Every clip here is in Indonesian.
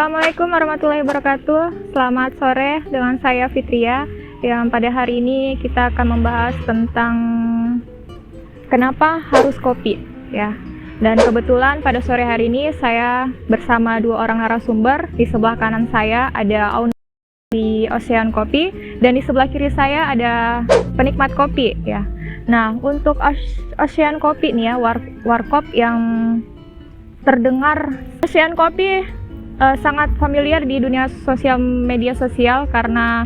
Assalamualaikum warahmatullahi wabarakatuh. Selamat sore dengan saya Fitria. Yang pada hari ini kita akan membahas tentang kenapa harus kopi, ya. Dan kebetulan pada sore hari ini saya bersama dua orang narasumber. Di sebelah kanan saya ada owner di Ocean Kopi dan di sebelah kiri saya ada penikmat kopi, ya. Nah, untuk Ocean Kopi nih ya, warkop yang terdengar. Ocean Kopi sangat familiar di dunia media sosial karena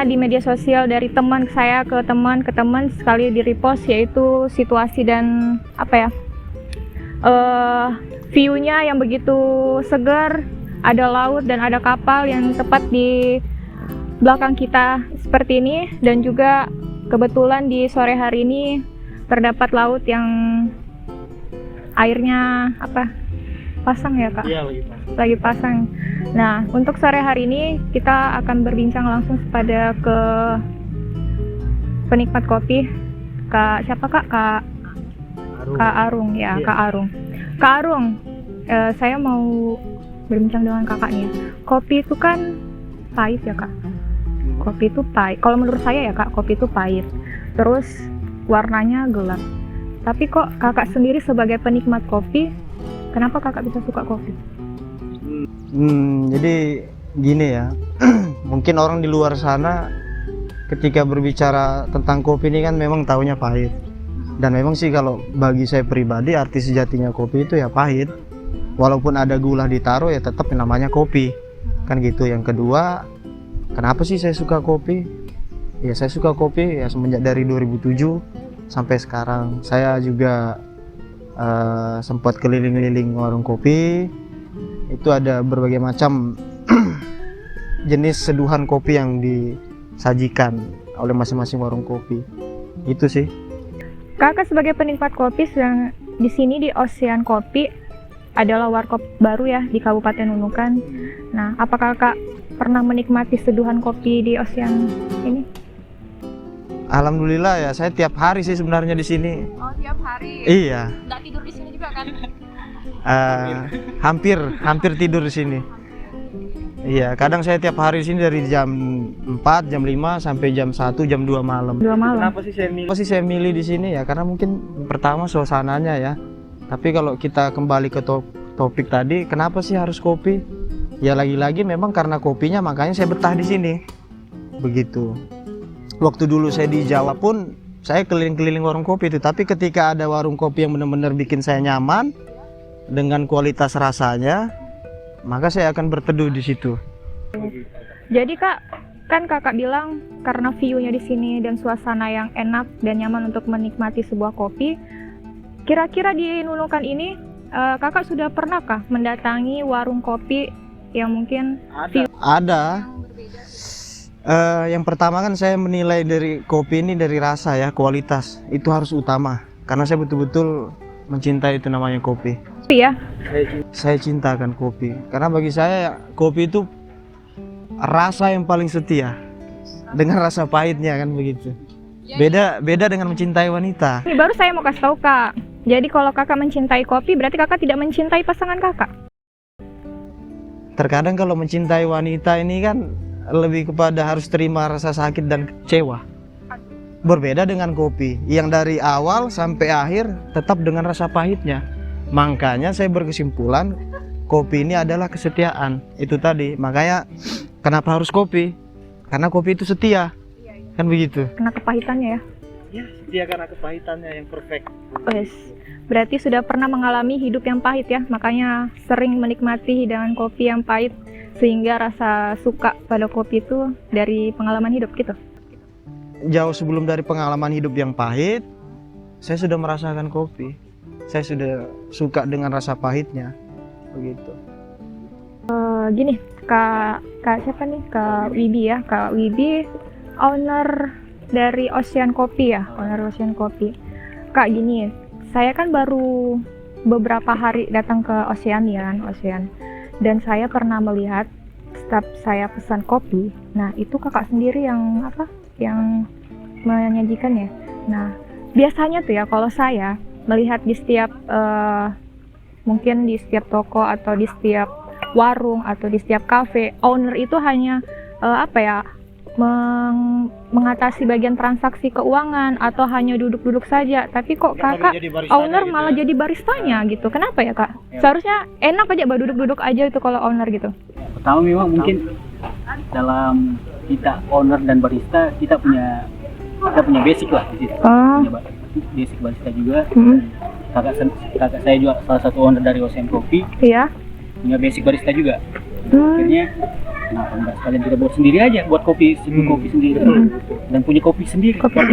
di media sosial dari teman saya ke teman sekali di repost, yaitu situasi dan view-nya yang begitu segar, ada laut dan ada kapal yang tepat di belakang kita seperti ini, dan juga kebetulan di sore hari ini terdapat laut yang airnya pasang ya Kak? Iya, lagi pasang. Nah, untuk sore hari ini kita akan berbincang langsung kepada ke penikmat kopi. Kak siapa Kak? Kak Arung ya, iya. Kak Arung. Saya mau berbincang dengan Kakak nih. Kopi itu kan pahit ya Kak? Kopi itu pahit. Kalau menurut saya ya Kak, kopi itu pahit. Terus warnanya gelap. Tapi kok Kakak sendiri sebagai penikmat kopi, kenapa Kakak bisa suka kopi? Jadi gini ya, mungkin orang di luar sana ketika berbicara tentang kopi ini kan memang taunya pahit. Dan memang sih kalau bagi saya pribadi arti sejatinya kopi itu ya pahit. Walaupun ada gula ditaruh ya tetap namanya kopi. Kan gitu. Yang kedua, kenapa sih saya suka kopi? Ya saya suka kopi ya semenjak dari 2007 sampai sekarang. Saya juga sempat keliling-keliling warung kopi. Itu ada berbagai macam jenis seduhan kopi yang disajikan oleh masing-masing warung kopi. Itu sih. Kakak sebagai penikmat kopi sedang di sini di Ocean Kopi adalah warkop baru ya di Kabupaten Nunukan. Nah, apakah Kakak pernah menikmati seduhan kopi di Ocean ini? Alhamdulillah ya, saya tiap hari sih sebenarnya di sini. Oh, tiap hari? Iya. Nggak tidur di sini juga kan? Hampir tidur di sini. Iya, kadang saya tiap hari di sini dari jam 4, jam 5 sampai jam 1, jam 2 malam. 2 malam. Kenapa sih saya milih di sini ya? Karena mungkin pertama suasananya ya. Tapi kalau kita kembali ke topik tadi, kenapa sih harus kopi? Ya lagi-lagi memang karena kopinya, makanya saya betah di sini. Begitu. Waktu dulu saya di Jawa pun saya keliling-keliling warung kopi itu, tapi ketika ada warung kopi yang benar-benar bikin saya nyaman dengan kualitas rasanya, maka saya akan berteduh di situ. Jadi Kak, kan Kakak bilang karena view-nya di sini dan suasana yang enak dan nyaman untuk menikmati sebuah kopi. Kira-kira di Nunukan ini Kakak sudah pernahkah mendatangi warung kopi yang mungkin Ada. Yang pertama kan saya menilai dari kopi ini dari rasa ya, kualitas itu harus utama. Karena saya betul-betul mencintai itu namanya kopi. Ya. Saya cintakan kopi. Karena bagi saya kopi itu rasa yang paling setia dengan rasa pahitnya kan begitu. Beda dengan mencintai wanita. Ini baru saya mau kasih tahu Kak. Jadi kalau Kakak mencintai kopi berarti Kakak tidak mencintai pasangan Kakak. Terkadang kalau mencintai wanita ini kan lebih kepada harus terima rasa sakit dan kecewa. Berbeda dengan kopi yang dari awal sampai akhir tetap dengan rasa pahitnya. Makanya saya berkesimpulan kopi ini adalah kesetiaan. Itu tadi, makanya kenapa harus kopi? Karena kopi itu setia. Kan begitu. Karena kepahitannya ya? Ya, setia karena kepahitannya yang perfect. Yes. Berarti sudah pernah mengalami hidup yang pahit ya, makanya sering menikmati hidangan kopi yang pahit, sehingga rasa suka pada kopi itu dari pengalaman hidup gitu. Jauh sebelum dari pengalaman hidup yang pahit, saya sudah merasakan kopi. Saya sudah suka dengan rasa pahitnya, begitu. Gini, Kak siapa nih? Kak Wibi ya, Kak Wibi, owner dari Ocean Kopi ya, owner Ocean Kopi. Kak gini, saya kan baru beberapa hari datang ke Ocean ya, Ocean. Dan saya pernah melihat setiap saya pesan kopi, nah itu Kakak sendiri yang menyajikan ya. Nah biasanya tuh ya kalau saya melihat di setiap mungkin di setiap toko atau di setiap warung atau di setiap kafe, owner itu hanya mengatasi bagian transaksi keuangan atau hanya duduk-duduk saja. Tapi kok kakak owner malah jadi baristanya gitu. Kenapa ya kak? Seharusnya enak aja duduk-duduk aja itu kalau owner gitu. Pertama memang mungkin dalam kita owner dan barista kita punya basic lah di situ. Punya basic barista juga. Kakak saya juga salah satu owner dari Ocean Coffee. Iya. Punya basic barista juga. Akhirnya kenapa enggak sekalian kita buat sendiri aja, buat kopi sendiri dan punya kopi sendiri. Nah,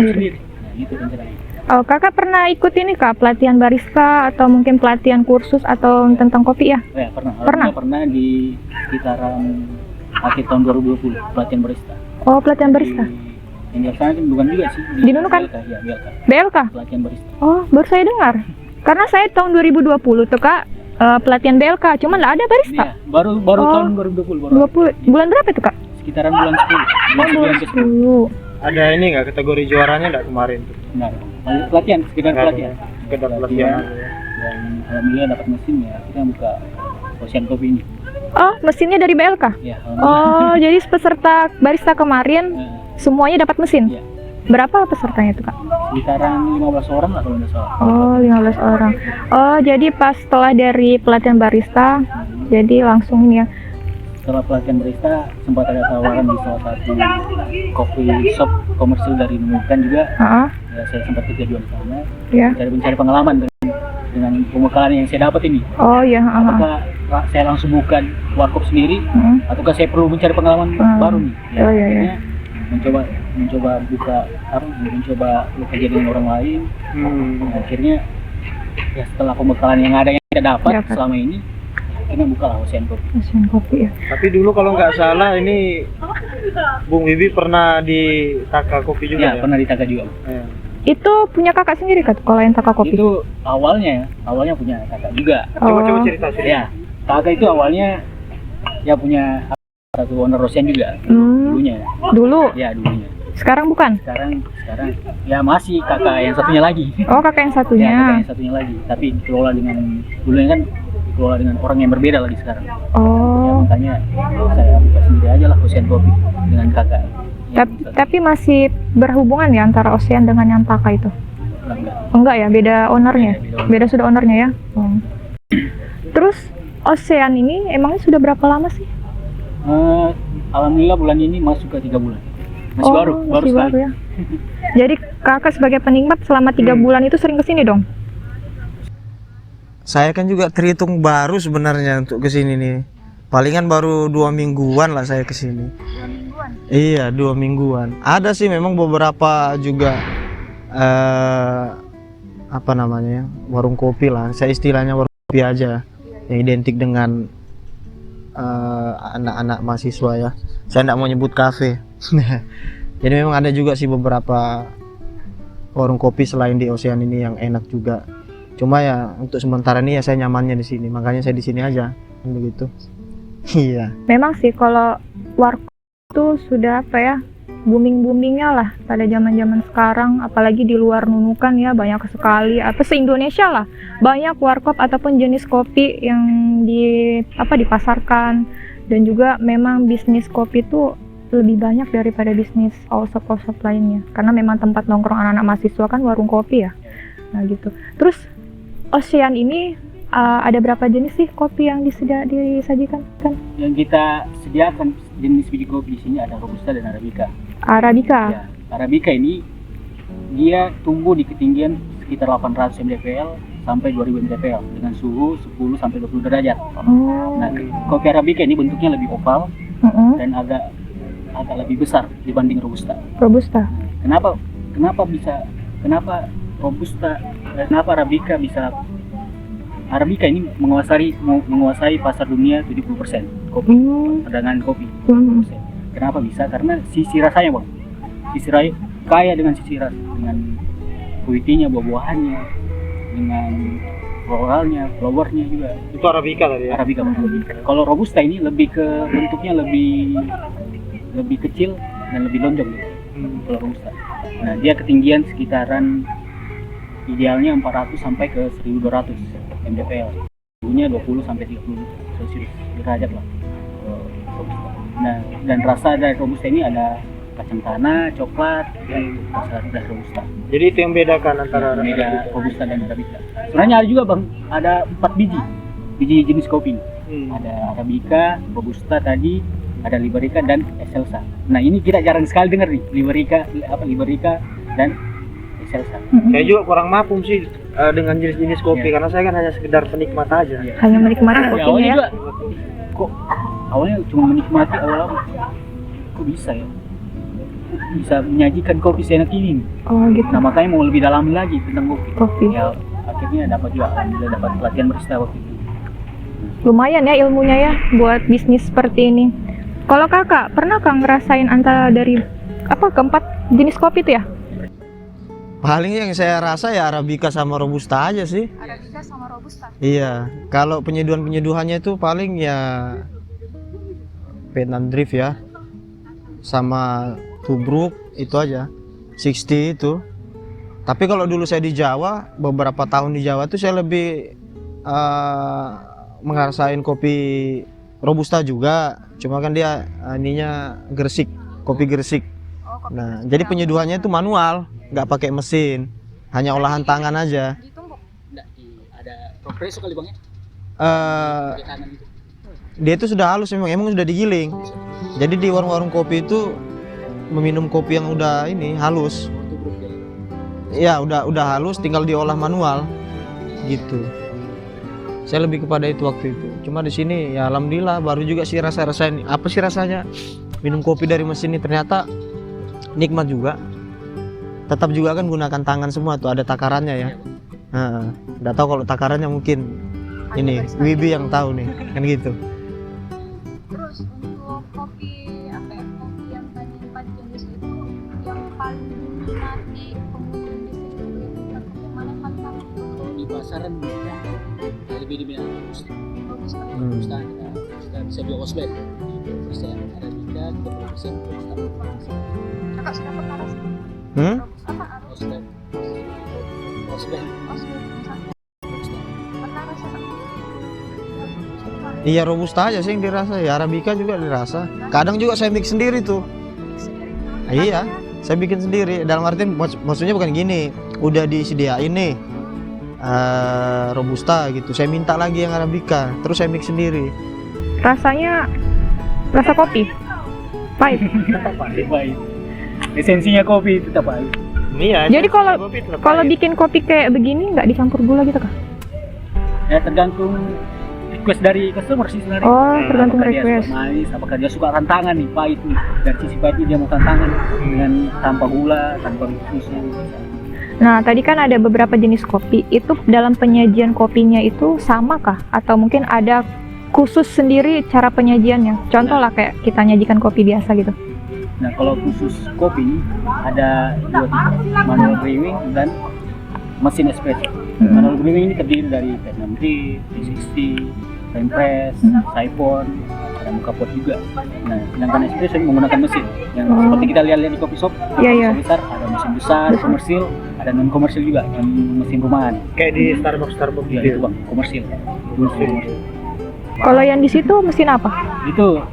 gitu rencananya. Oh, kakak pernah ikut ini kak, pelatihan barista atau mungkin pelatihan kursus atau tentang kopi ya? Ya pernah di sekitaran akhir tahun 2020 pelatihan barista. Oh, pelatihan barista. Yang di sana itu bukan juga sih. Di Nunukan? BLK? Pelatihan barista. Oh, baru saya dengar. Karena saya tahun 2020 tuh kak, pelatihan BLK, cuman nggak ada barista. Iya, baru tahun 2020. Bulan berapa itu kak? Sekitaran bulan 10. Bulan 10. Ada ini nggak kategori juaranya nggak kemarin tuh? Benar. Sekedar pelatihan. Sekedar pelatihan. Dan alhamdulillah dapat mesin ya, kita buka Ocean Coffee ini. Oh, mesinnya dari BLK? Ya, oh, jadi peserta barista kemarin semuanya dapat mesin? Ya. Berapa pesertanya itu kak? Sekitaran 15 orang lah kalau nggak salah. Oh, 15 orang. Oh, jadi pas setelah dari pelatihan barista, jadi langsung ini ya. Setelah pelatihan barista, sempat ada tawaran di salah satu coffee shop komersil dari Nunukan juga. Ya, saya sempat kerja juga di sana. Ya. Mencari pengalaman dengan pembekalan yang saya dapat ini. Oh iya. Apakah saya langsung buka warkop sendiri, ataukah saya perlu mencari pengalaman baru nih? Ya, oh iya. mencoba mencoba bekerja dengan orang lain. Akhirnya ya setelah pembekalan yang ada yang kita dapat selama ini, akhirnya bukalah Ocean Coffee ya. Tapi dulu kalau nggak salah ini Bung Wibi pernah di Taka Kopi juga ya? Pernah di Taka juga. Itu punya kakak sendiri kan kalau yang Taka Kopi? Itu awalnya punya kakak juga. Coba cerita sih. Ya, kakak itu awalnya ya punya satu owner Ocean juga. Dulunya. Dulu? Ya, dulunya. Sekarang bukan? Sekarang ya masih kakak yang satunya lagi. Oh, kakak yang satunya. Ya, kakak yang satunya lagi. Tapi dikelola dulunya kan dikelola dengan orang yang berbeda lagi sekarang. Oh. Ya, makanya saya buka sendiri aja lah Ocean Coffee dengan kakak. Tapi masih berhubungan ya antara Ocean dengan yang Taka itu? Enggak ya, beda ownernya? Beda sudah ownernya ya? Terus Ocean ini emangnya sudah berapa lama sih? Alhamdulillah bulan ini masuk ke 3 bulan. Masih baru sekali. Ya. Jadi kakak sebagai penikmat selama 3 bulan itu sering kesini dong? Saya kan juga terhitung baru sebenarnya untuk kesini nih. Palingan baru 2 mingguan lah saya kesini. 2 mingguan? Iya, 2 mingguan. Ada sih memang beberapa juga apa namanya, warung kopi lah. Saya istilahnya warung kopi aja, yang identik dengan anak-anak mahasiswa ya. Saya tidak mau nyebut kafe. Jadi memang ada juga sih beberapa warung kopi selain di Ocean ini yang enak juga. Cuma ya untuk sementara ini ya saya nyamannya di sini, makanya saya di sini aja, begitu. Iya. Memang sih kalau warkop itu sudah booming-boomingnya lah pada zaman-zaman sekarang, apalagi di luar Nunukan ya, banyak sekali, atau se-Indonesia lah banyak warkop ataupun jenis kopi yang dipasarkan. Dan juga memang bisnis kopi itu lebih banyak daripada bisnis all shop lainnya, karena memang tempat nongkrong anak-anak mahasiswa kan warung kopi ya. Nah gitu. Terus Ocean ini ada berapa jenis sih kopi yang disajikan kan? Yang kita sediakan jenis biji kopi di sini ada Robusta dan Arabica. Ya, Arabica ini dia tumbuh di ketinggian sekitar 800 mdpl sampai 2000 mdpl dengan suhu 10 sampai 20 derajat. Nah, kopi Arabica ini bentuknya lebih oval dan agak lebih besar dibanding Robusta. Kenapa Arabica ini menguasai pasar dunia 70% kopi, perdagangan kopi. Kenapa bisa? Karena sisi rasanya, Bang. Kaya dengan sisi rasa, dengan fruity-nya, buah-buahannya, dengan floralnya, flowernya juga. Itu Arabica tadi ya? Arabica. Kalau Robusta ini bentuknya lebih kecil dan lebih lonjong gitu. Kalau Robusta. Nah, dia ketinggian sekitaran idealnya 400 sampai ke 1200 mdpl. Suhunya 20 sampai 30 Celcius derajat lah. Robusta. Nah, dan rasa dari Robusta ini ada kacang tanah, coklat, dan rasa dari Robusta. Jadi itu yang bedakan antara Beda Robusta dan Arabica. Sebenarnya ada juga bang, ada 4 biji jenis kopi. Ada Arabica, Robusta tadi, ada Liberica dan Excelsa. Nah ini kita jarang sekali dengar nih, Liberica dan Excelsa. Saya juga kurang mafhum sih dengan jenis-jenis kopi karena saya kan hanya sekedar penikmat aja. Iya. Hanya menikmati Ya, kopinya awalnya ya. juga, kok awalnya cuma menikmati awal-awal, kok bisa ya? Bisa menyajikan kopi seenak ini. Oh gitu. Nah makanya mau lebih dalam lagi tentang kopi. Kopi. Ya akhirnya dapat juga, alhamdulillah dapat pelatihan barista waktu itu. Lumayan ya ilmunya ya buat bisnis seperti ini. Kalau kakak pernah kang ngerasain antara dari keempat jenis kopi itu ya? Paling yang saya rasa ya Arabica sama Robusta aja sih. Arabica sama Robusta. Iya, kalau penyeduhan-penyeduhannya itu paling ya Vietnam Drift ya, sama Tubruk itu aja, 60 itu. Tapi kalau dulu saya di Jawa, beberapa tahun di Jawa tuh saya lebih ngerasain kopi Robusta juga, cuma kan dia ininya Gresik, kopi Gresik. Nah, jadi penyeduhannya itu manual, nggak pakai mesin, hanya olahan tangan aja. Ada progres kali bang ya? Eh, Kanan itu. Dia itu sudah halus emang sudah digiling. Jadi di warung-warung kopi itu meminum kopi yang udah ini halus. Ya udah halus, tinggal diolah manual gitu. Saya lebih kepada itu waktu itu. Cuma di sini ya alhamdulillah baru juga sih rasa-rasain apa sih rasanya minum kopi dari mesin ini, ternyata nikmat juga. Tetap juga kan gunakan tangan semua tuh, ada takarannya ya. Nggak tahu kalau takarannya mungkin ini Wibi yang tahu nih kan gitu. Terus untuk kopi kopi yang tadi 4 jenis itu yang paling diminati pengunjung di sini itu kopi mana kan? Di pasaran lebih diminati Robusta. Robusta. Robusta bisa beli Osbek. Robusta Arabica 30%. Kakak sudah pernah rasa? Apa Osbek. Osbek. Pernah rasa? Iya Robusta aja sih yang dirasa, ya Arabica juga dirasa. Kadang juga saya mix sendiri tuh. Iya, saya bikin sendiri. Dalam artian maksudnya bukan gini, udah disediain nih Robusta gitu. Saya minta lagi yang Arabica, terus saya mix sendiri. Rasanya rasa kopi. Pahit. Tetap pahit. Esensinya kopi tetap pahit. Iya. Jadi kalau bikin kopi kayak begini nggak dicampur gula gitu kah? Ya tergantung request dari customer sih sebenarnya. Oh, tergantung Apakah dia request. suka manis, apakah dia suka tantangan nih pahit nih. Dari sisi pahitnya dia mau tantangan dengan tanpa gula, tanpa susu. Nah, tadi kan ada beberapa jenis kopi. Itu dalam penyajian kopinya itu sama kah? Atau mungkin ada khusus sendiri cara penyajiannya? Contoh lah kayak kita nyajikan kopi biasa gitu. Nah kalau khusus kopi ada 2 tipe, manual brewing dan mesin espresso. Manual brewing ini terdiri dari Vietnam Drift, 360, French press, siphon, ada muka pot juga. Nah sedangkan espresso ini menggunakan mesin yang seperti kita lihat di coffee shop. Iya. Mesin besar, ada mesin besar, komersil, ada non komersil juga, yang mesin rumahan. Kayak di Starbucks Ya itu bang, komersil. Kalau yang di situ mesin apa? Itu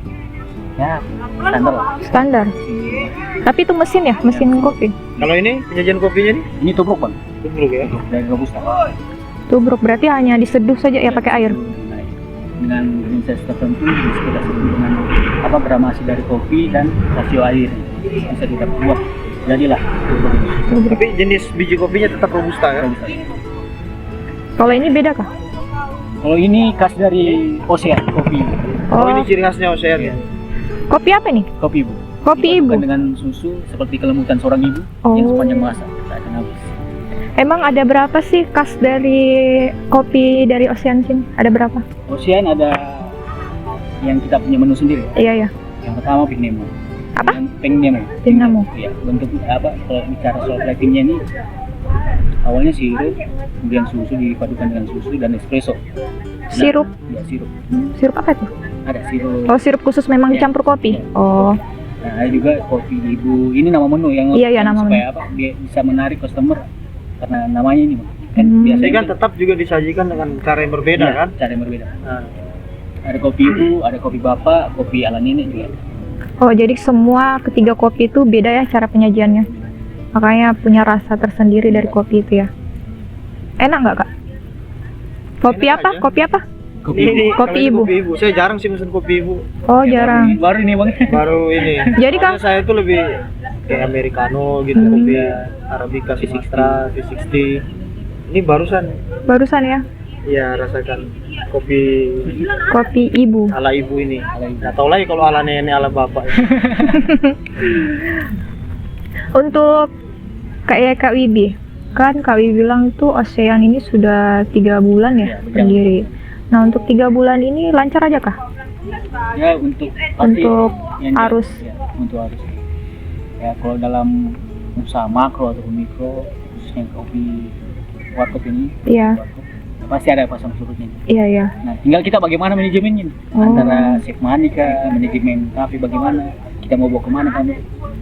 ya standar lah. Standar. Tapi itu mesin ya, mesin kopi. Kalau ini penyajian kopinya nih? Ini tubruk bang, Tubruk ya. dari Robusta. Tubruk berarti hanya diseduh saja ya pakai air. Nah, dengan proses tertentu bisa kita sebut dengan gramasi dari kopi dan rasio air bisa kita buat jadilah tubruk. Tapi jenis biji kopinya tetap Robusta ya? Robusta. Kalau ini beda kah? Kalau ini khas dari Ocean kopi. Oh, ini ciri khasnya Ocean ya? Kopi apa nih? Kopi ibu. Kopi ibu. Dipadukan dengan susu seperti kelemutan seorang ibu yang sepanjang masa tak akan habis. Emang ada berapa sih khas dari kopi dari Ocean sini? Ada berapa? Ocean ada yang kita punya menu sendiri. Iya. Yang pertama Pink Nemo. Apa? Pink Nemo. Pink Nemo. Iya, bentuk apa? Kalau bicara soal platingnya ini awalnya sirup, kemudian susu dipadukan dengan susu dan espresso. Nah, Sirup? Ya sirup. Sirup apa tuh? Ada sirup. Oh, sirup khusus memang Iya. dicampur kopi? Iya. Oh, Nah, ada juga kopi ibu. Ini nama menu yang Iya, nama supaya apa? Dia bisa menarik customer karena namanya ini Bang. Kan biasanya Jadi kan tetap juga disajikan dengan cara yang berbeda iya, kan? cara yang berbeda. Nah, Ada kopi ibu, ada kopi bapak, kopi ala nenek juga. Oh, jadi semua ketiga kopi itu beda ya cara penyajiannya. Makanya punya rasa tersendiri dari kopi itu ya. Enak nggak, Kak? Kopi Enak apa? aja. Kopi apa? Kopi Ini Kopi kalau ini ibu. Kopi ibu. Saya jarang sih pesen kopi ibu. Oh, jarang. Baru ini bang. Baru ini. Jadi, Kang? Soalnya saya tuh lebih kayak americano gitu, kopi arabica, Sumatra, V60. Ini barusan Barusan ya, ya rasakan kopi kopi ibu. ala ibu ini. Nggak tahu lagi kalau ala nenek ala bapak. Untuk kayak Kak Wibi, kan Kak Wibi bilang itu ASEAN ini sudah 3 bulan ya Ya, betul. berdiri. Nah, untuk 3 bulan ini lancar aja kah? Ya untuk Untuk yang arus. ya, untuk arus. Ya kalau dalam usaha makro atau mikro, khususnya kopi warkop ini, Iya, warkop, pasti ada pasang surutnya. iya, iya. Nah, tinggal kita bagaimana manajemennya nih. Oh. Antara chef money kah, manajemen kafe bagaimana, kita mau bawa kemana kan.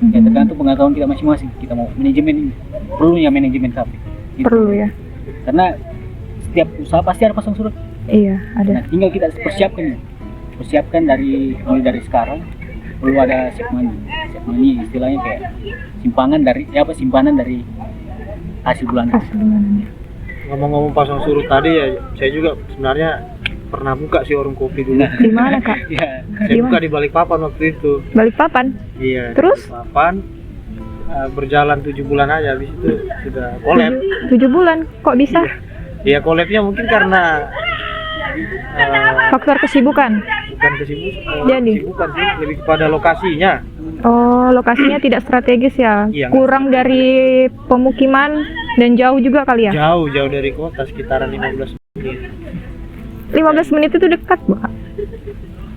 Ya tergantung pengetahuan kita masing-masing. Kita mau manajemen ini, perlunya manajemen kafe. Gitu. Perlu ya. Karena setiap usaha pasti ada pasang surut. Iya, ada. Nah, tinggal kita persiapkan nih. Persiapkan mulai dari sekarang. Perlu ada chef money. Chef money istilahnya kayak simpanan dari hasil bulanan. Pas bulanannya. Ngomong-ngomong pasang surut tadi ya, saya juga sebenarnya pernah buka sih warung kopi dulu. Di mana, Kak? Ya, Saya Di buka mana? di Balikpapan waktu itu. Balikpapan. Iya. Terus? Di Balikpapan berjalan 7 bulan aja, habis itu sudah collab. 7 bulan. Kok bisa? Iya collabnya mungkin karena Faktor kesibukan. bukan Jadi? kesibukan sih, lebih kepada lokasinya. Oh, lokasinya tidak strategis ya. Iya. Kurang dari pemukiman dan jauh juga kali ya. Jauh dari kota, sekitaran 15 menit. 15 menit itu dekat, Kak.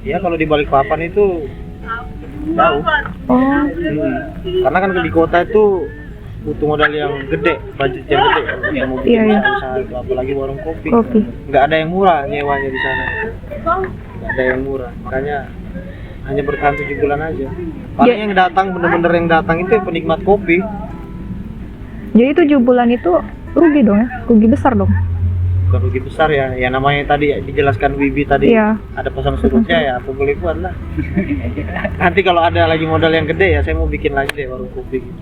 Iya kalau di Balikpapan itu jauh. Oh, Karena kan di kota itu butuh modal yang gede, budget yang gede kalau kita mau bikin Iya, iya. usaha itu, apalagi warung kopi. kopi. Nggak ada yang murah nyewanya di sana. Nggak ada yang murah, makanya hanya bertahan 7 bulan aja. Paling Ya. yang datang bener-bener yang datang itu ya penikmat kopi. Jadi 7 bulan itu rugi dong ya? Rugi besar dong. Bukan rugi besar ya, ya namanya tadi dijelaskan Wibi tadi. Iya. Ada pasang surutnya ya, apa boleh buat lah. Nanti kalau ada lagi modal yang gede ya, saya mau bikin lagi deh warung kopi. Gitu.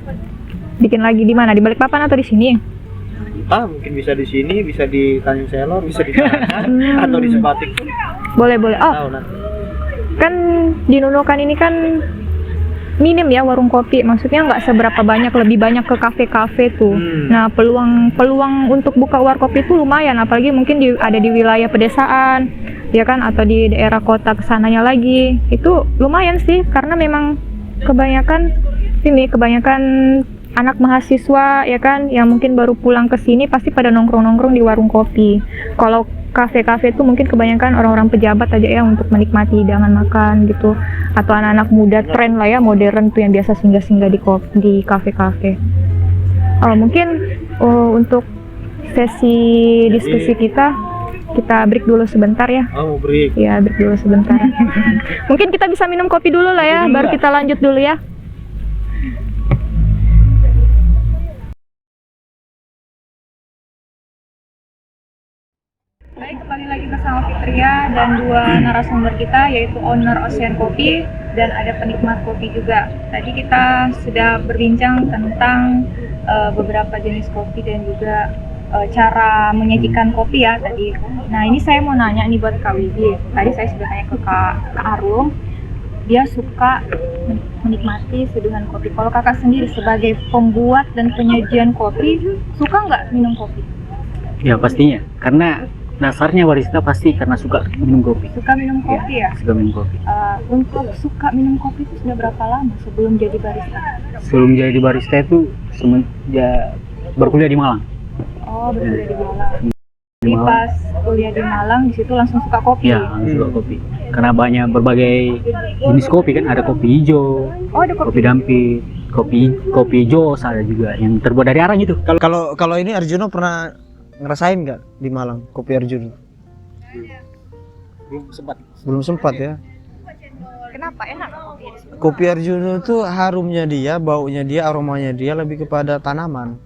Bikin lagi di mana? Di Balikpapan atau di sini? Mungkin bisa di sini, bisa di Tanjung Selor, bisa di Tarakan, atau di Sebatik. Boleh, boleh. Oh, Tahu nanti. kan di Nunukan ini kan minim ya warung kopi. Maksudnya nggak seberapa banyak, lebih banyak ke kafe-kafe tuh. Nah, peluang untuk buka warung kopi itu lumayan. Apalagi mungkin ada di wilayah pedesaan, ya kan, atau di daerah kota kesananya lagi. Itu lumayan sih, karena memang kebanyakan anak mahasiswa ya kan yang mungkin baru pulang ke sini pasti pada nongkrong-nongkrong di warung kopi. Kalau kafe-kafe itu mungkin kebanyakan orang-orang pejabat aja ya untuk menikmati hidangan makan gitu, atau anak-anak muda tren lah ya, modern tuh yang biasa singgah-singgah di kafe-kafe. Mungkin untuk sesi diskusi kita break dulu sebentar ya. Oh, mau break. Ya, break dulu sebentar. Mungkin kita bisa minum kopi dulu lah ya, baru kita lanjut dulu ya. Baik, kembali lagi bersama Fitria dan dua narasumber kita, yaitu owner Ocean Kopi dan ada penikmat kopi juga. Tadi kita sudah berbincang tentang beberapa jenis kopi dan juga cara menyajikan kopi ya tadi. Nah, ini saya mau nanya nih buat Kak Wibi. Tadi saya sudah tanya ke Kak Arum, dia suka menikmati seduhan kopi. Kalau kakak sendiri sebagai pembuat dan penyajian kopi, suka nggak minum kopi? ya pastinya. Karena dasarnya barista pasti karena suka minum kopi. Suka minum kopi ya? Suka minum kopi. Untuk suka minum kopi itu sudah berapa lama sebelum jadi barista? Sebelum jadi barista itu semenjak berkuliah di Malang. Oh, berkuliah di Malang. Jadi Di Malang. pas kuliah di Malang, di situ langsung suka kopi? Ya, suka kopi. Karena banyak berbagai jenis kopi kan, ada kopi hijau, Oh, ada kopi dampit, kopi hijau ada juga yang terbuat dari arang itu. Kalau ini Arjuno pernah ngerasain nggak di Malang kopi Arjuno? Belum sempat ya. Kenapa enak kopi di sini? Kopi Arjuno tuh harumnya dia, baunya dia, aromanya dia lebih kepada tanaman.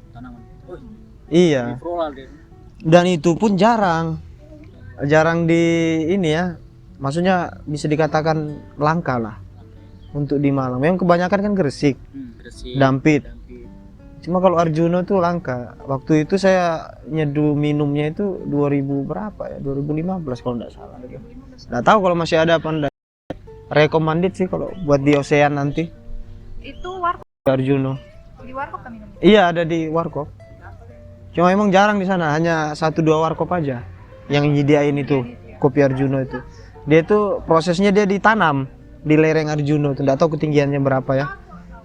Iya. Dan itu pun jarang di ini ya, maksudnya bisa dikatakan langka lah untuk di Malang. Memang kebanyakan kan Gresik, Gresik, Dampit. Cuma kalau Arjuno tuh langka. Waktu itu saya nyeduh minumnya itu 2000 berapa ya? 2015 kalau nggak salah. Nggak tahu kalau masih ada apa enggak. Recommended sih kalau buat di Ocean nanti. Itu warkop, Arjuno. di warkop kan minum? Iya, ada di warkop. Cuma emang jarang di sana, hanya 1-2 warkop aja yang nyediain itu kopi Arjuno itu. Dia tuh prosesnya dia ditanam di lereng Arjuno tuh, nggak tahu ketinggiannya berapa ya.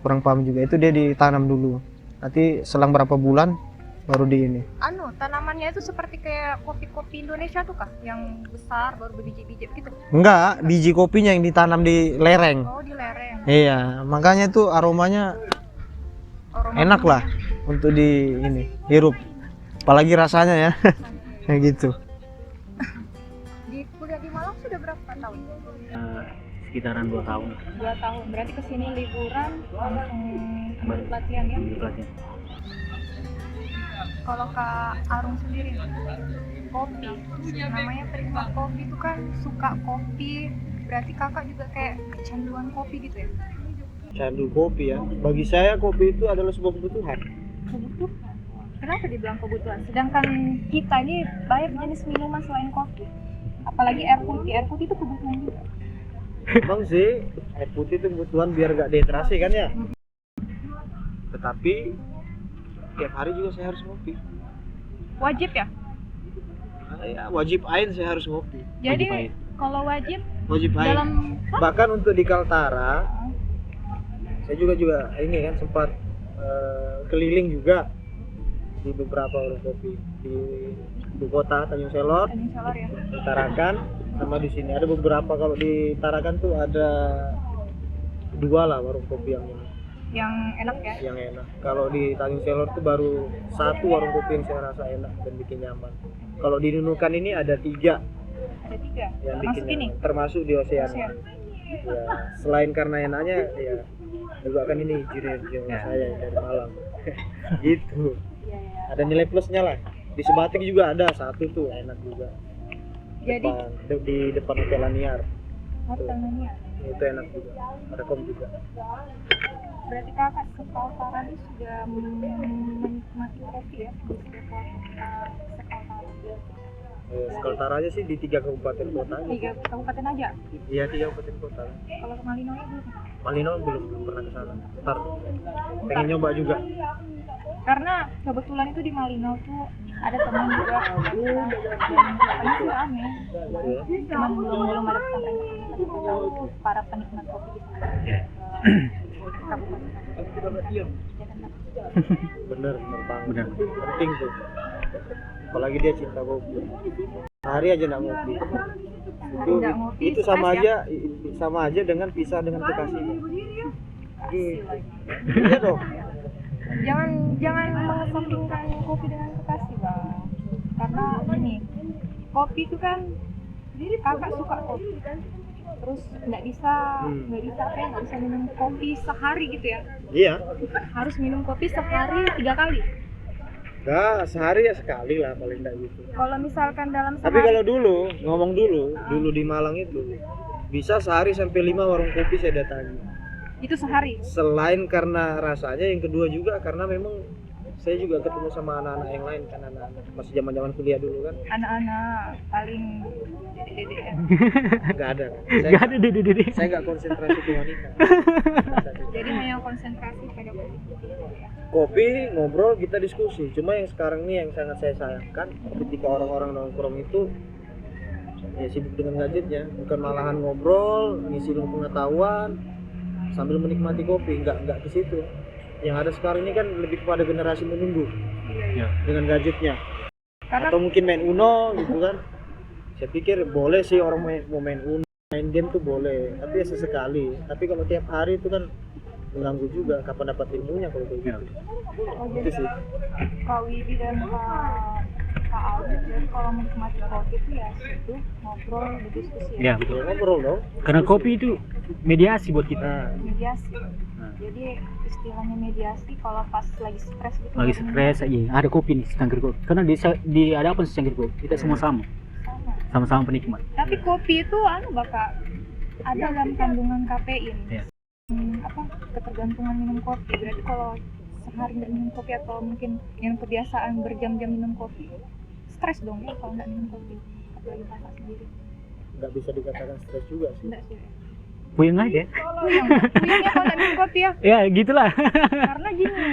Kurang paham juga. Itu dia ditanam dulu. Nanti selang berapa bulan baru di ini. Tanamannya itu seperti kayak kopi-kopi Indonesia tuh kah? Yang besar baru berbiji-biji gitu? Enggak, biji kopinya yang ditanam di lereng. Oh, di lereng. Iya, makanya tuh aromanya enak lah untuk di ini hirup. Apalagi rasanya ya. Kayak gitu. Di kuliah di Malang sudah berapa tahun? sekitaran 2 tahun. 2 tahun. Berarti kesini liburan langsung ambil pelatihan ya? Ambil pelatihan. Kalau Kak Arung sendiri nih, kopi, namanya penikmat kopi itu kan suka kopi, berarti kakak juga kayak kecanduan kopi gitu ya? Candu kopi ya. Bagi saya kopi itu adalah sebuah kebutuhan. Kebutuhan? Kenapa dibilang kebutuhan? Sedangkan kita ini banyak jenis minuman selain kopi, apalagi air putih. Air putih itu kebutuhan juga. Emang sih air putih itu kebutuhan biar gak dehidrasi kan ya. Tetapi tiap hari juga saya harus ngopi. Wajib ya? Ya wajib ain saya harus ngopi. Jadi Wajib ain. kalau wajib Wajib ain. dalam Bahkan untuk di Kaltara, saya juga ini kan sempat keliling juga di beberapa warung kopi di ibu kota Tanjung Selor, Tanjung Selor ya? di Tarakan, sama di sini ada beberapa. Kalau di Tarakan tuh ada 2 lah warung kopi Yang enak ya? yang enak. Kalau di Tanjung Selor tuh baru 1 warung kopi yang saya rasa enak dan bikin nyaman. Kalau di Nunukan ini ada 3 Ada 3? yang bikin Masuk ini? nyaman, termasuk di Ocean. Ocean. Ya, selain karena enaknya ya juga kan ini junior Ya. saya yang dari Malang. Gitu. Iya, iya. Ada nilai plusnya lah. Di Sebatik juga ada 1 tuh enak juga. Jadi Di depan Hotel Laniar. hotel Nania. Itu enak juga. Ada kom juga. Berarti kakak sekaltara ini sudah menikmati kopi ya? Di sekaltara. Sekaltara aja sih di 3 kabupaten kota. 3 kabupaten aja? Iya, 3 kabupaten kota. Kalau ke Malino ya belum? Malino belum pernah ke sana. Ntar pengen nyoba juga. Karena kebetulan itu di Malino tuh ada teman juga dan katanya sih rame. Cuman belum ada pesantren tapi ada para penikmat kopi di sana. Ya. Bener banget. Bener. Penting tuh. Apalagi dia cinta kopi. Sehari aja nggak ngopi. Nggak ngopi, Itu stres ya? sama aja dengan pisah dengan kekasih. Asli lagi. Iya dong. Jangan mengesampingkan kopi dengan kekasih bang, karena ini kopi itu kan kakak suka kopi terus nggak bisa minum kopi sehari gitu ya, Iya. harus minum kopi sehari 3 kali. Nah, sehari ya sekali lah paling enggak gitu. Kalau misalkan dalam Tapi sehari kalau dulu di Malang itu bisa sehari sampai 5 warung kopi saya datangi. itu sehari. Selain karena rasanya, yang kedua juga karena memang saya juga ketemu sama anak-anak yang lain kan, anak-anak masih zaman-zaman kuliah dulu kan. Anak-anak paling dede-dede ya. Enggak ada. Gak ada dede. Saya enggak konsentrasi ke wanita. Jadi hanya konsentrasi pada kopi ya. Kopi, ngobrol, kita diskusi. Cuma yang sekarang nih yang sangat saya sayangkan ketika orang-orang nongkrong itu ya sibuk dengan gadgetnya, bukan malahan ngobrol, ngisi ilmu pengetahuan sambil menikmati kopi, enggak ke situ. Yang ada sekarang ini kan lebih kepada generasi menunggu Ya. dengan gadgetnya. Karena Atau mungkin main Uno gitu kan. Saya pikir boleh sih orang mau main Uno, main game tuh boleh, tapi ya sesekali. Tapi kalau tiap hari itu kan mengganggu juga, kapan dapat ilmunya kalau kayak gitu. Itu sih. Kak Wibi dan Kak Aldi ya, kalau menikmati kopi itu ya itu ngobrol, berdiskusi Ya, ya. betul. Ya, ngobrol dong. Karena kopi itu mediasi buat kita. Nah, Mediasi. Jadi istilahnya mediasi kalau pas lagi stres gitu. Lagi baru stres aja, ada kopi nih, secangkir kopi. Karena di ada apa secangkir kopi? Kita semua sama. sama. sama-sama penikmat. Tapi kopi itu bakal ada dalam kandungan kafein. Iya. Apa ketergantungan minum kopi. Berarti kalau sehari nggak minum kopi atau mungkin yang kebiasaan berjam-jam minum kopi, stres dong ya kalau nggak minum kopi. Apalagi kakak sendiri. Nggak bisa dikatakan stres juga sih. Enggak sih. Puyeng aja. Puyengnya kalau nggak minum kopi ya. Ya gitulah. Karena gini.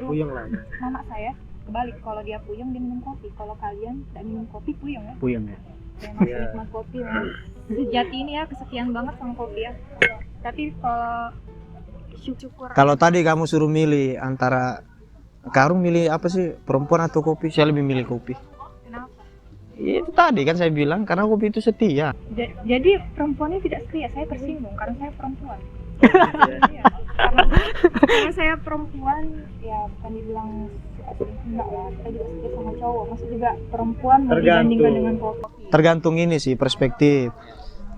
Puyeng lah. Mama saya kebalik, kalau dia puyeng dia minum kopi. Kalau kalian nggak minum kopi puyeng ya. Puyeng ya. Memang nikmat kopi ya. Sejati ini ya kesekian banget sama kopi ya. Tapi kalau syukur. Kalau tadi kamu suruh milih antara Karung milih apa sih, perempuan atau kopi? Saya lebih milih kopi. Kenapa? Itu tadi kan saya bilang karena kopi itu setia. Jadi perempuannya tidak setia, saya tersinggung karena saya perempuan. Iya. Karena saya perempuan ya bukan dibilang enggak lah, kita juga setia sama cowok. Maksud juga perempuan mau dibandingkan dengan kopi. Tergantung ini sih perspektif.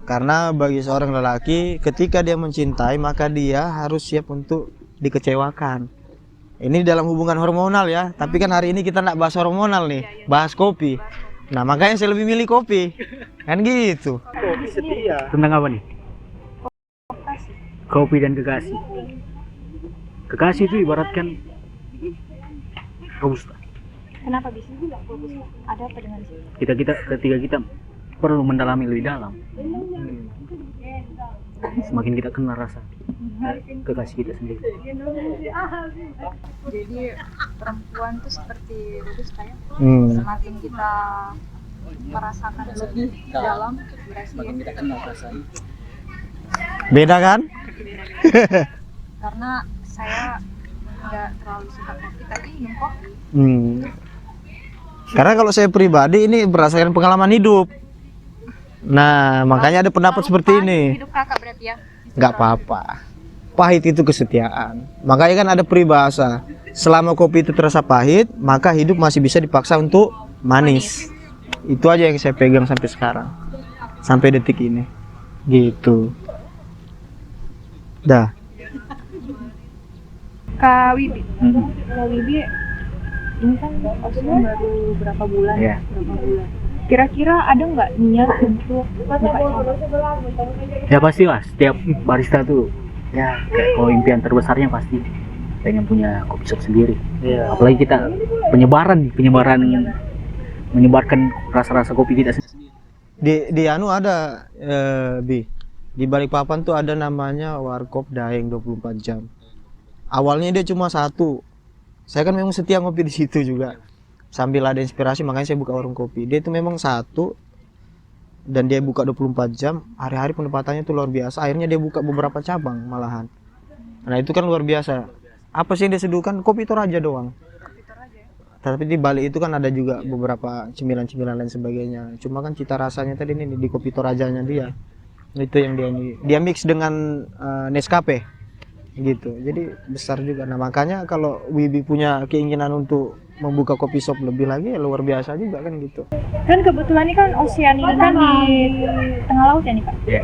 Karena bagi seorang lelaki ketika dia mencintai maka dia harus siap untuk dikecewakan. Ini dalam hubungan hormonal ya, tapi kan hari ini kita nggak bahas hormonal nih, bahas kopi. Nah makanya saya lebih milih kopi, kan gitu. Kopi setia. Tentang apa nih? Kopi dan kekasih. Kekasih itu ibaratkan robusta. Kenapa bisa bilang robusta? Ada apa dengan situ? Ketika kita perlu mendalami lebih dalam, semakin kita kenal rasa kekasih kita sendiri. Jadi perempuan itu seperti robusta ya. Semakin kita merasakan lebih dalam, Semakin kita kenal rasanya. Beda kan? Karena saya nggak terlalu suka kopi tapi minum kopi. Karena kalau saya pribadi ini berdasarkan pengalaman hidup. Nah makanya ada pendapat seperti ini. Hidup kakak berarti ya? Nggak apa-apa. Pahit itu kesetiaan. Makanya kan ada peribahasa, selama kopi itu terasa pahit, maka hidup masih bisa dipaksa untuk manis. Itu aja yang saya pegang sampai sekarang, sampai detik ini. Gitu. Dah. Kak Wibi, Kak Wibi ini kan usia baru berapa bulan? Iya. Berapa bulan? Kira-kira ada nggak niat untuk buka cabang? Ya pastilah, setiap barista tuh ya kayak kalau impian terbesarnya pasti pengen punya kopi shop sendiri. Apalagi kita menyebarkan rasa-rasa kopi kita sendiri. Di anu ada di Balikpapan tuh ada namanya Warkop Daeng 24 jam. Awalnya dia cuma satu. Saya kan memang setia ngopi di situ juga. Sambil ada inspirasi makanya saya buka warung kopi. Dia itu memang satu dan dia buka 24 jam. Hari-hari pendapatannya tuh luar biasa. Akhirnya dia buka beberapa cabang malahan. Nah itu kan luar biasa. Apa sih yang dia seduhkan? Kopi Toraja doang. Tapi di Bali itu kan ada juga beberapa cemilan-cemilan lain sebagainya. Cuma kan cita rasanya tadi ini di Kopi Torajanya dia. Itu yang dia mix dengan Nescafe gitu. Jadi besar juga. Nah makanya kalau Wibi punya keinginan untuk membuka kopi shop lebih lagi ya luar biasa juga kan gitu. Kan kebetulan ini kan Ocean ini kan di tengah laut ya nih Pak? Iya.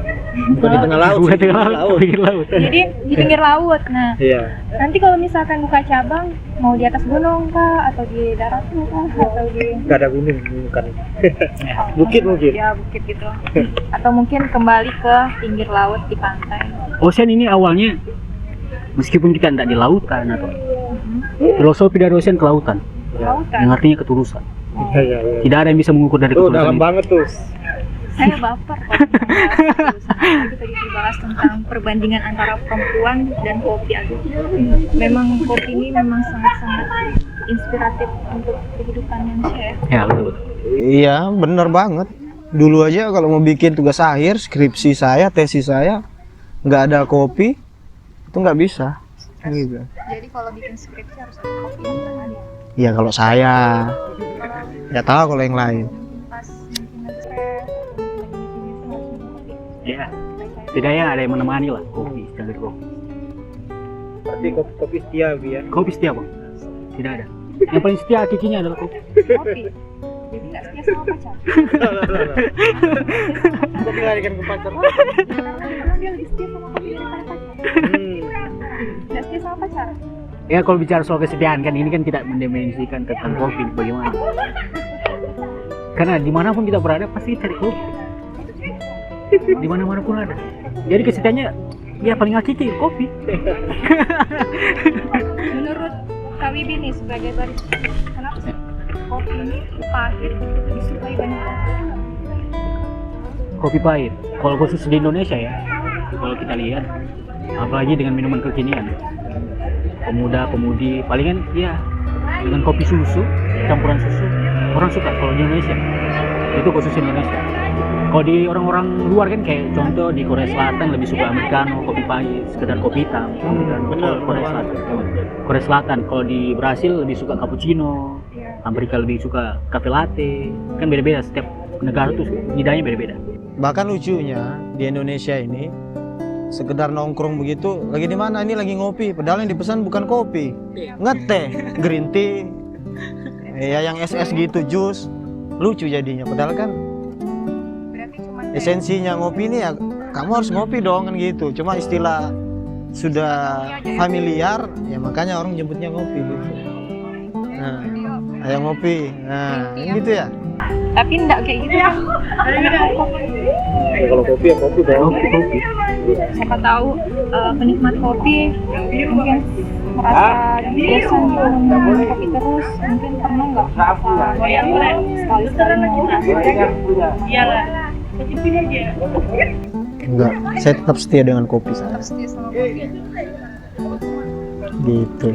Bukan di tengah laut, Bukan di tengah laut, pinggir laut. Jadi di pinggir laut. Nah Iya. nanti kalau misalkan buka cabang mau di atas gunung kah atau di darat kah atau di Gak ada gunung bukan. Bukit mungkin. ya bukit gitu atau mungkin kembali ke pinggir laut di pantai. Ocean ini awalnya meskipun kita tidak di lautan atau filosofi dari ocean ke lautan, Lautan. yang artinya ketulusan. Iya. Tidak ada yang bisa mengukur dari Tuh ketulusan dalam itu. banget tuh. Saya baper kalau kita dibahas tentang perbandingan antara perempuan dan kopi aja. Memang kopi ini memang sangat-sangat inspiratif untuk kehidupan manusia ya. Ya betul. Iya bener banget. Dulu aja kalau mau bikin tugas akhir, skripsi saya, tesis saya nggak ada kopi itu nggak bisa. Gitu. Jadi kalau bikin skripsi harus ada kopi yang tadi. Ya kalau saya, ya tahu kalau yang lain. Pas mungkin lagi stres, mungkin lagi meeting harus minum kopi. Ya, setidaknya ada yang menemani lah kopi, secangkir kopi. Berarti kopi setia ya? Kopi setia bang? Tidak ada. Yang paling setia kikinya adalah kopi. Kopi. Jadi nggak setia sama pacar. Kopi larikan ke pacar. Karena dia lebih setia sama kopi daripada pacar. Nggak setia sama pacar. Ya kalau bicara soal kesetiaan kan ini kan tidak mendefinisikan tentang kopi bagaimana. Karena dimanapun kita berada pasti cari kopi. Dimana-mana pun ada. Jadi kesetiaannya ya paling hakiki kopi. Menurut Kak Wibi nih sebagai barista, kenapa sih kopi ini pahit disukai banyak orang? Kopi pahit. Kalau khusus di Indonesia ya, kalau kita lihat, apalagi dengan minuman kekinian, pemuda-pemudi, palingan ya dengan kopi susu, campuran susu, orang suka. Kalau di Indonesia, itu khusus Indonesia. Kalau di orang-orang luar kan kayak contoh di Korea Selatan lebih suka americano, kopi pahit, sekedar kopi hitam. benar, Korea Selatan. Korea Selatan. Kalau di Brasil lebih suka cappuccino, Amerika lebih suka cafe latte. Kan beda-beda, setiap negara tuh lidahnya beda-beda. Bahkan lucunya di Indonesia ini sekedar nongkrong begitu, lagi di mana ini lagi ngopi, padahal yang dipesan bukan kopi, ngeteh, green tea, ya yang es gitu, jus. Lucu jadinya, padahal kan Berarti cuma esensinya ngopi ini ya kamu harus ngopi dong kan gitu. Cuma istilah sudah familiar ya makanya orang nyebutnya ngopi gitu. Nah, ayo ngopi. Nah, gitu ya. tapi enggak kayak gitu kan. Kalau kopi ya kopi dong. Kopi. Siapa tahu penikmat kopi mungkin merasa bosan minum kopi terus, mungkin pernah nggak sekali-sekali mau Enggak, saya tetap setia dengan kopi saya. setia sama kopi. Gitu.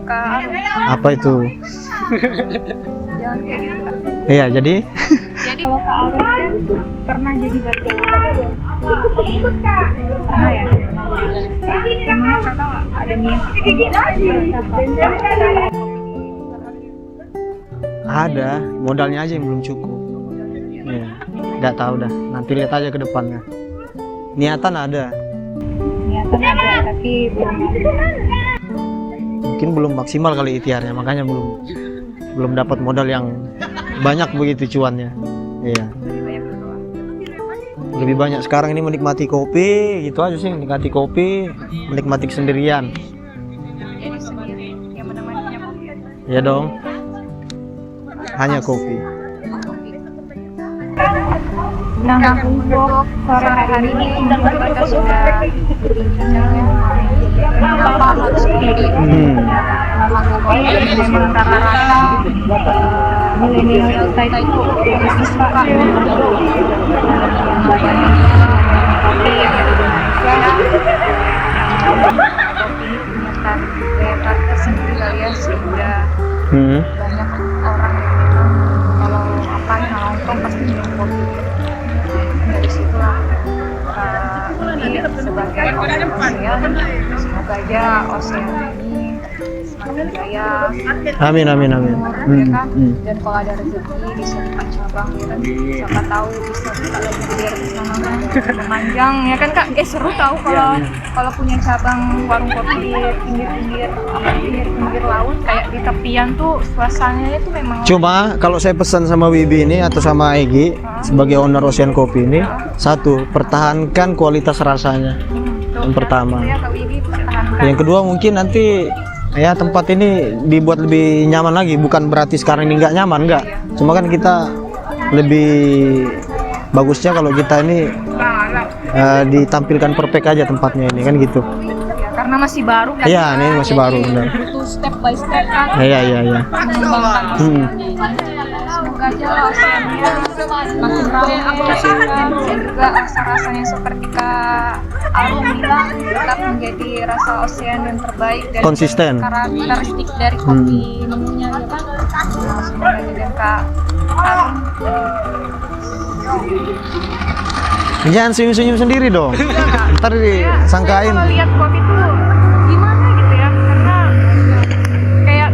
Kak, Apa itu? jangan kayak gitu Kak. Iya, jadi Jadi kalau Kak Arun kan pernah jadi barista. Pernah ya? Emang Kakak ada niat ada, modalnya aja yang belum cukup. Ya, nggak tahu dah. Nanti lihat aja ke depannya. Niatan ada, niatan ada tapi belum mungkin belum maksimal kali ikhtiarnya, makanya belum dapat modal yang banyak begitu cuannya. Iya. banyak berdoa. Lebih banyak sekarang ini menikmati kopi, gitu aja sih, menikmati kopi, menikmati kesendirian. Jadi sendiri yang menemaninya kopi. Ya dong. Hanya kopi. Nah, untuk sore hari ini kita sudah berbincang kenapa harus kopi. Kopi memang rata-rata milenial kita itu masih suka yang banyak kopi yang ada di Indonesia. Kopi ini punya daya tarik tersendiri kali ya, sehingga banyak orang yang memang kalau ngapain nongkrong pasti minum kopi. Dari situlah ini sebagai orang ASEAN, semoga aja ASEAN ini semakin jaya. Amin. Ya kan? Dan kalau ada rezeki bisa buka cabang ya kan, siapa tahu bisa buka lagi biar bisa memanjang ya kan Kak. Seru tahu kalau punya cabang warung kopi di pinggir laut kayak di tepian tuh suasananya tuh memang. Cuma kalau saya pesan sama Wibi ini atau sama Egi sebagai owner Ocean Coffee ini, satu, pertahankan kualitas rasanya. Yang pertama. Ya, Kak Wibi pertahankan. Yang kedua mungkin nanti ya tempat ini dibuat lebih nyaman lagi, bukan berarti sekarang ini nggak nyaman, nggak. Cuma kan kita lebih bagusnya kalau kita ini ditampilkan perfect aja tempatnya ini kan gitu. Ya, karena masih baru kan. Iya, ini masih baru, benar. Butuh step by step kan. Iya. Mengembangkan semoga aja ASEAN-nya makin ramai dan juga rasa-rasanya seperti Kak Arun bilang tetap menjadi rasa ASEAN yang terbaik dan Konsisten. karakteristik dari kopi menunya ya kan. Semoga juga Kak Arun. Jangan senyum-senyum sendiri dong. Ntar disangkain. Kalau lihat kopi tuh gimana gitu ya, karena kayak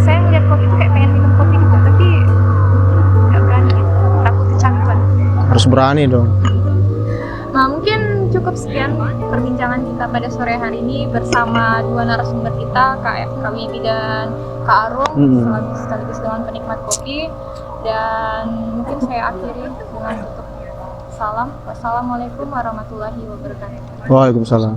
saya ngeliat kopi tuh kayak pengen minum kopi gitu, tapi nggak berani gitu, takut kecanduan. Harus berani dong. Nah mungkin cukup sekian perbincangan kita pada sore hari ini bersama dua narasumber kita, Kak Wibi dan Kak Arung, sekaligus dengan penikmat kopi. Dan mungkin saya akhiri dengan tutup salam. Wassalamualaikum warahmatullahi wabarakatuh. Waalaikumsalam.